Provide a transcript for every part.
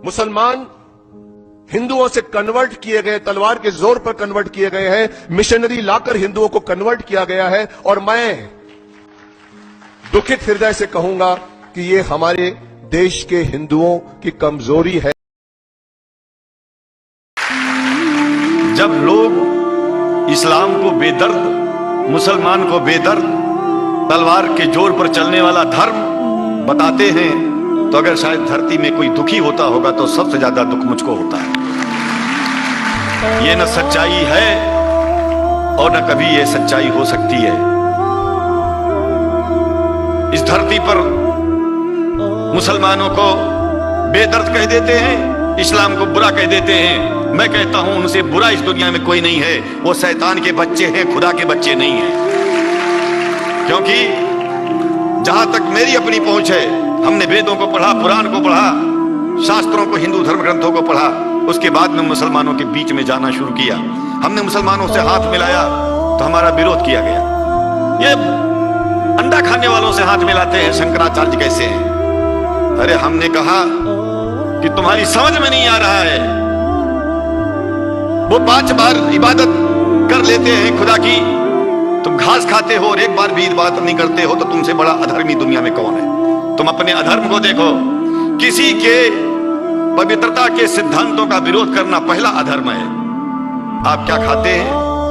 मुसलमान हिंदुओं से कन्वर्ट किए गए, तलवार के जोर पर कन्वर्ट किए गए हैं, मिशनरी लाकर हिंदुओं को कन्वर्ट किया गया है। और मैं दुखित हृदय से कहूंगा कि ये हमारे देश के हिंदुओं की कमजोरी है। जब लोग इस्लाम को बेदर्द, मुसलमान को बेदर्द, तलवार के जोर पर चलने वाला धर्म बताते हैं, तो अगर शायद धरती में कोई दुखी होता होगा तो सबसे ज्यादा दुख मुझको होता है। ये न सच्चाई है और न कभी ये सच्चाई हो सकती है। इस धरती पर मुसलमानों को बेदर्द कह देते हैं, इस्लाम को बुरा कह देते हैं। मैं कहता हूं उनसे बुरा इस दुनिया में कोई नहीं है। वो शैतान के बच्चे हैं, खुदा के बच्चे नहीं हैं। क्योंकि जहां तक मेरी अपनी पहुंच है, हमने वेदों को पढ़ा, पुराण को पढ़ा, शास्त्रों को, हिंदू धर्म ग्रंथों को पढ़ा। उसके बाद में मुसलमानों के बीच में जाना शुरू किया। हमने मुसलमानों से हाथ मिलाया तो हमारा विरोध किया गया। ये अंडा खाने वालों से हाथ मिलाते हैं शंकराचार्य कैसे हैं? अरे हमने कहा कि तुम्हारी समझ में नहीं आ रहा है। वो 5 बार इबादत कर लेते हैं खुदा की, तुम घास खाते हो और एक बार भी इबादत नहीं करते हो, तो तुमसे बड़ा अधर्मी दुनिया में कौन है? तुम अपने अधर्म को देखो। किसी के पवित्रता के सिद्धांतों का विरोध करना पहला अधर्म है। आप क्या खाते हैं,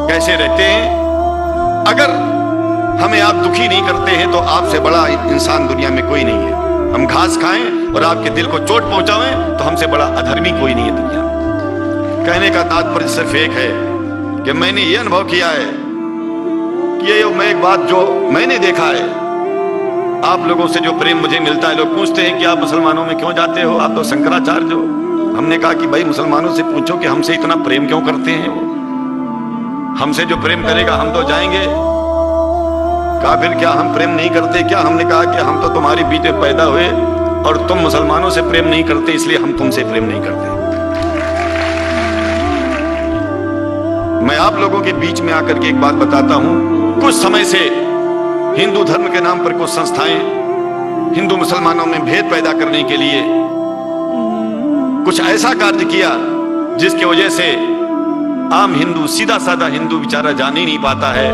कैसे रहते हैं? अगर हमें आप दुखी नहीं करते हैं तो आपसे बड़ा इंसान दुनिया में कोई नहीं है। हम घास खाएं और आपके दिल को चोट पहुंचाएं तो हमसे बड़ा अधर्मी कोई नहीं है दुनिया में। कहने का तात्पर्य सिर्फ एक है कि मैंने ये अनुभव किया है कि ये मैं एक बात जो मैंने देखा है, आप लोगों से जो प्रेम मुझे मिलता है, लोग पूछते हैं कि आप मुसलमानों में क्यों जाते हो, आप तो शंकराचार्य हो। हमने कहा कि भाई मुसलमानों से पूछो कि हमसे इतना प्रेम क्यों करते हैं। वो हमसे जो प्रेम करेगा हम तो जाएंगे। कहा फिर क्या हम प्रेम नहीं करते क्या? हमने कहा कि हम तो तुम्हारे बीच में पैदा हुए और तुम मुसलमानों से प्रेम नहीं करते, इसलिए हम तुमसे प्रेम नहीं करते। मैं आप लोगों के बीच में आकर के एक बात बताता हूं। कुछ समय से हिंदू धर्म के नाम पर कुछ संस्थाएं हिंदू मुसलमानों में भेद पैदा करने के लिए कुछ ऐसा कार्य किया जिसकी वजह से आम हिंदू, सीधा साधा हिंदू बेचारा जान ही नहीं पाता है